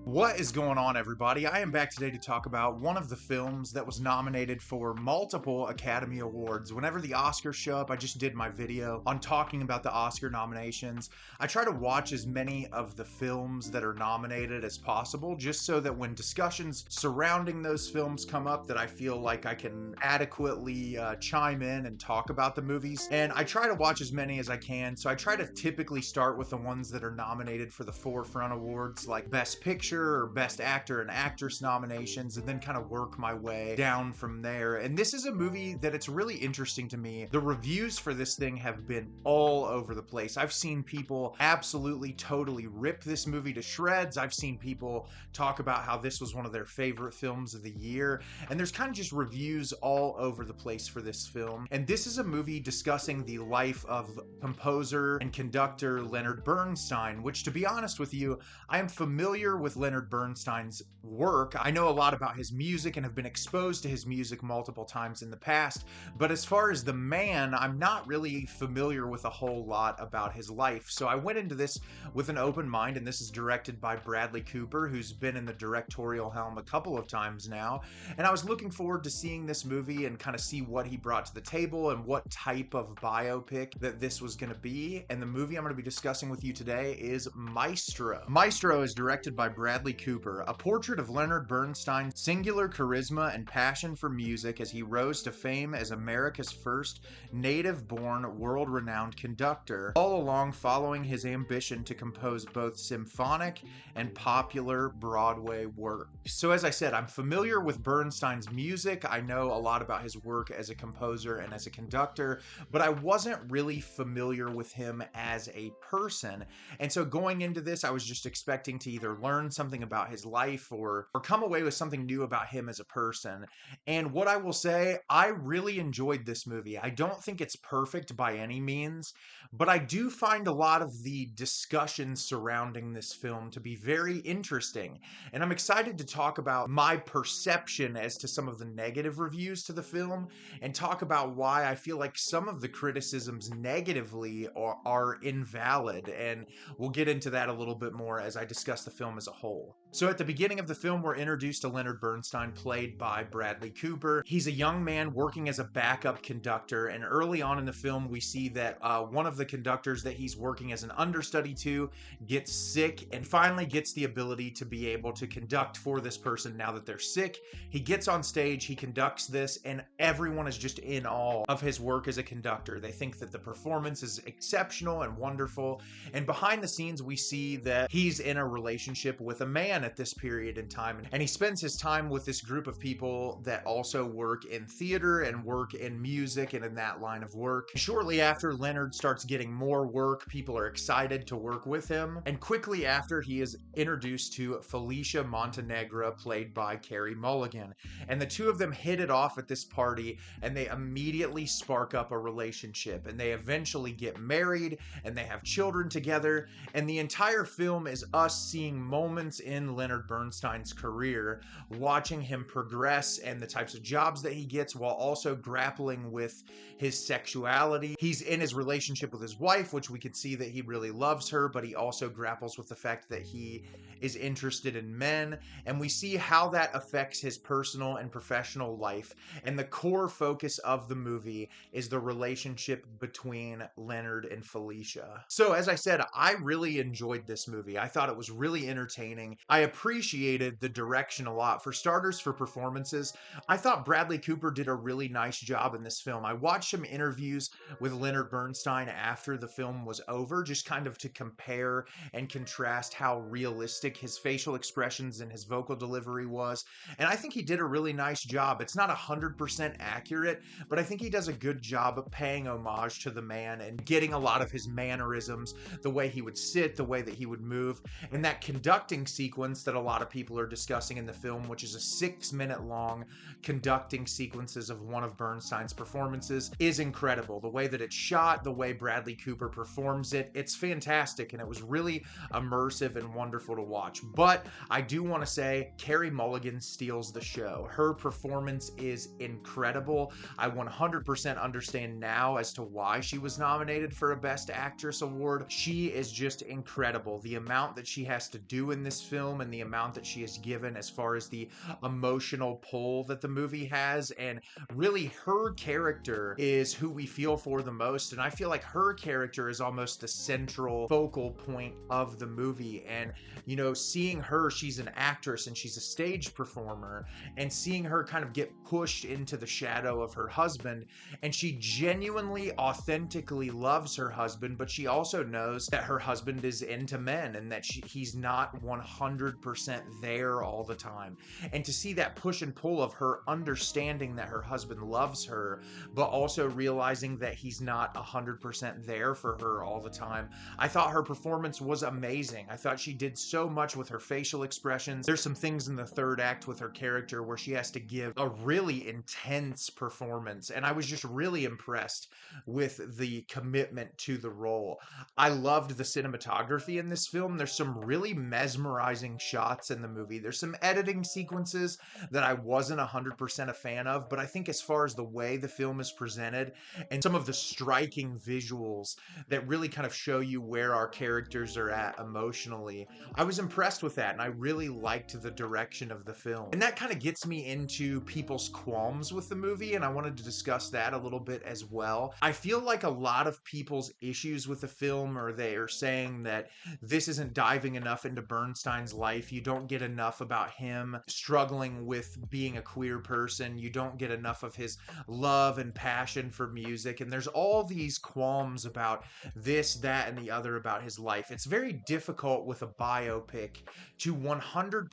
What is going on, everybody? I am back today to talk about one of the films that was nominated for multiple Academy Awards. Whenever the Oscars show up, I just did my video on talking about the Oscar nominations. I try to watch as many of the films that are nominated as possible, just so that when discussions surrounding those films come up, that I feel like I can adequately chime in and talk about the movies. And I try to watch as many as I can, so I try to typically start with the ones that are nominated for the forefront awards, like Best Picture or Best Actor and Actress nominations, and then kind of work my way down from there. And this is a movie that it's really interesting to me. The reviews for this thing have been all over the place. I've seen people absolutely totally rip this movie to shreds. I've seen people talk about how this was one of their favorite films of the year. And there's kind of just reviews all over the place for this film. And this is a movie discussing the life of composer and conductor Leonard Bernstein, which, to be honest with you, I am familiar with Leonard Bernstein's work. I know a lot about his music and have been exposed to his music multiple times in the past, but as far as the man, I'm not really familiar with a whole lot about his life. So I went into this with an open mind, and this is directed by Bradley Cooper, who's been in the directorial helm a couple of times now, and I was looking forward to seeing this movie and kind of see what he brought to the table and what type of biopic that this was going to be. And the movie I'm going to be discussing with you today is Maestro. Maestro is directed by Bradley Cooper, a portrait of Leonard Bernstein's singular charisma and passion for music as he rose to fame as America's first native-born, world-renowned conductor, all along following his ambition to compose both symphonic and popular Broadway work. So as I said, I'm familiar with Bernstein's music. I know a lot about his work as a composer and as a conductor, but I wasn't really familiar with him as a person. And so going into this, I was just expecting to either learn something about his life or come away with something new about him as a person. And what I will say, I really enjoyed this movie. I don't think it's perfect by any means, but I do find a lot of the discussions surrounding this film to be very interesting. And I'm excited to talk about my perception as to some of the negative reviews to the film and talk about why I feel like some of the criticisms negatively are invalid. And we'll get into that a little bit more as I discuss the film as a whole. So at the beginning of the film, we're introduced to Leonard Bernstein, played by Bradley Cooper. He's a young man working as a backup conductor, and early on in the film, we see that one of the conductors that he's working as an understudy to gets sick and finally gets the ability to be able to conduct for this person now that they're sick. He gets on stage, he conducts this, and everyone is just in awe of his work as a conductor. They think that the performance is exceptional and wonderful, and behind the scenes, we see that he's in a relationship with a man at this period in time, and he spends his time with this group of people that also work in theater and work in music and in that line of work. Shortly after, Leonard starts getting more work. People are excited to work with him, and quickly after, he is introduced to Felicia Montealegre, played by Carey Mulligan, and the two of them hit it off at this party, and they immediately spark up a relationship, and they eventually get married, and they have children together. And the entire film is us seeing moments in Leonard Bernstein's career, watching him progress and the types of jobs that he gets while also grappling with his sexuality. He's in his relationship with his wife, which we can see that he really loves her, but he also grapples with the fact that he is interested in men, and we see how that affects his personal and professional life. And the core focus of the movie is the relationship between Leonard and Felicia. So as I said, I really enjoyed this movie. I thought it was really entertaining. I appreciated the direction a lot. For starters, for performances, I thought Bradley Cooper did a really nice job in this film. I watched some interviews with Leonard Bernstein after the film was over, just kind of to compare and contrast how realistic his facial expressions and his vocal delivery was. And I think he did a really nice job. It's not 100% accurate, but I think he does a good job of paying homage to the man and getting a lot of his mannerisms, the way he would sit, the way that he would move. And that conducting sequence that a lot of people are discussing in the film, which is a 6-minute long conducting sequences of one of Bernstein's performances, is incredible. The way that it's shot, the way Bradley Cooper performs it, it's fantastic, and it was really immersive and wonderful to watch. But I do want to say Carey Mulligan steals the show. Her performance is incredible. I 100% understand now as to why she was nominated for a Best Actress award. She is just incredible. The amount that she has to do in this film film and the amount that she has given as far as the emotional pull that the movie has. And really, her character is who we feel for the most. And I feel like her character is almost the central focal point of the movie. And, you know, seeing her, she's an actress and she's a stage performer, and seeing her kind of get pushed into the shadow of her husband, and she genuinely, authentically loves her husband, but she also knows that her husband is into men and that he's not 100% there all the time. And to see that push and pull of her understanding that her husband loves her, but also realizing that he's not 100% there for her all the time, I thought her performance was amazing. I thought she did so much with her facial expressions. There's some things in the third act with her character where she has to give a really intense performance, and I was just really impressed with the commitment to the role. I loved the cinematography in this film. There's some really mesmerizing shots in the movie. There's some editing sequences that I wasn't 100% a fan of, but I think as far as the way the film is presented and some of the striking visuals that really kind of show you where our characters are at emotionally, I was impressed with that, and I really liked the direction of the film. And that kind of gets me into people's qualms with the movie, and I wanted to discuss that a little bit as well. I feel like a lot of people's issues with the film are they are saying that this isn't diving enough into Bernstein's life. You don't get enough about him struggling with being a queer person. You don't get enough of his love and passion for music. And there's all these qualms about this, that, and the other about his life. It's very difficult with a biopic to 100%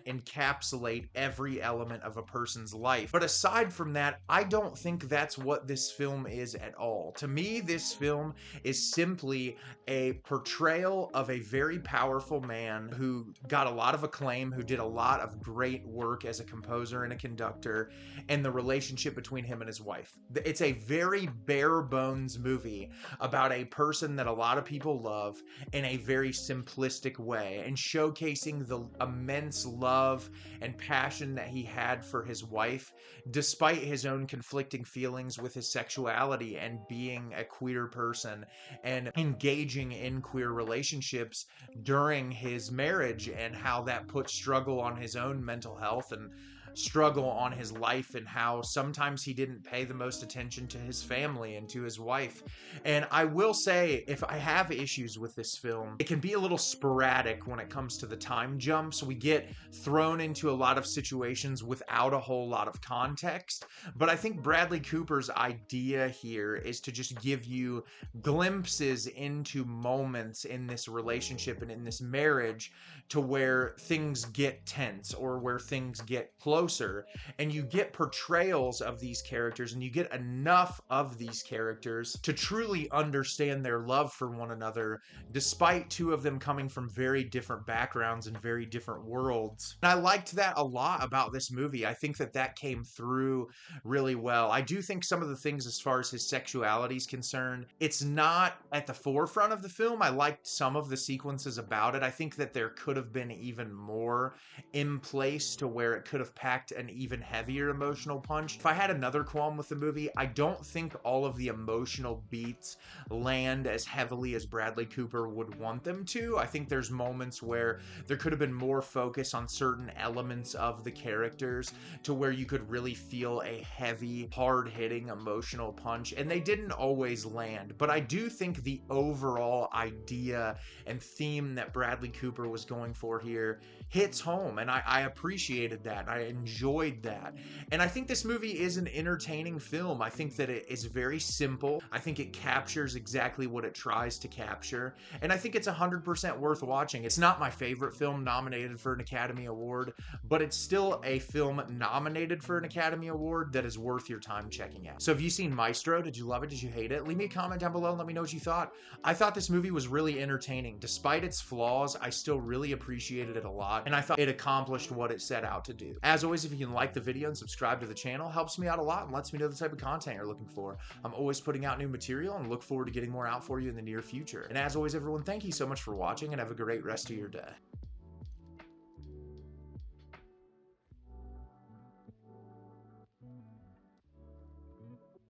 encapsulate every element of a person's life. But aside from that, I don't think that's what this film is at all. To me, this film is simply a portrayal of a very powerful man who got a lot of acclaim, who did a lot of great work as a composer and a conductor, and the relationship between him and his wife. It's a very bare bones movie about a person that a lot of people love in a very simplistic way, and showcasing the immense love and passion that he had for his wife, despite his own conflicting feelings with his sexuality and being a queer person and engaging in queer relationships during his marriage, and how that put struggle on his own mental health and struggle on his life, and how sometimes he didn't pay the most attention to his family and to his wife. And I will say, if I have issues with this film, it can be a little sporadic when it comes to the time jumps. We get thrown into a lot of situations without a whole lot of context, but I think Bradley Cooper's idea here is to just give you glimpses into moments in this relationship and in this marriage to where things get tense or where things get closer, and you get portrayals of these characters, and you get enough of these characters to truly understand their love for one another, despite two of them coming from very different backgrounds and very different worlds. And I liked that a lot about this movie. I think that that came through really well. I do think some of the things as far as his sexuality is concerned, it's not at the forefront of the film. I liked some of the sequences about it. I think that there could have been even more in place to where it could have packed an even heavier emotional punch. If I had another qualm with the movie, I don't think all of the emotional beats land as heavily as Bradley Cooper would want them to. I think there's moments where there could have been more focus on certain elements of the characters to where you could really feel a heavy, hard-hitting emotional punch, and they didn't always land. But I do think the overall idea and theme that Bradley Cooper was going for here hits home, and I appreciated that. I enjoyed that. And I think this movie is an entertaining film. I think that it is very simple. I think it captures exactly what it tries to capture, and I think it's 100% worth watching. It's not my favorite film nominated for an Academy Award, but it's still a film nominated for an Academy Award that is worth your time checking out. So have you seen Maestro? Did you love it? Did you hate it? Leave me a comment down below and let me know what you thought. I thought this movie was really entertaining. Despite its flaws, I still really appreciated it a lot, and I thought it accomplished what it set out to do. As always, if you can like the video and subscribe to the channel, helps me out a lot and lets me know the type of content you're looking for. I'm always putting out new material and look forward to getting more out for you in the near future. And as always, everyone, thank you so much for watching, and have a great rest of your day.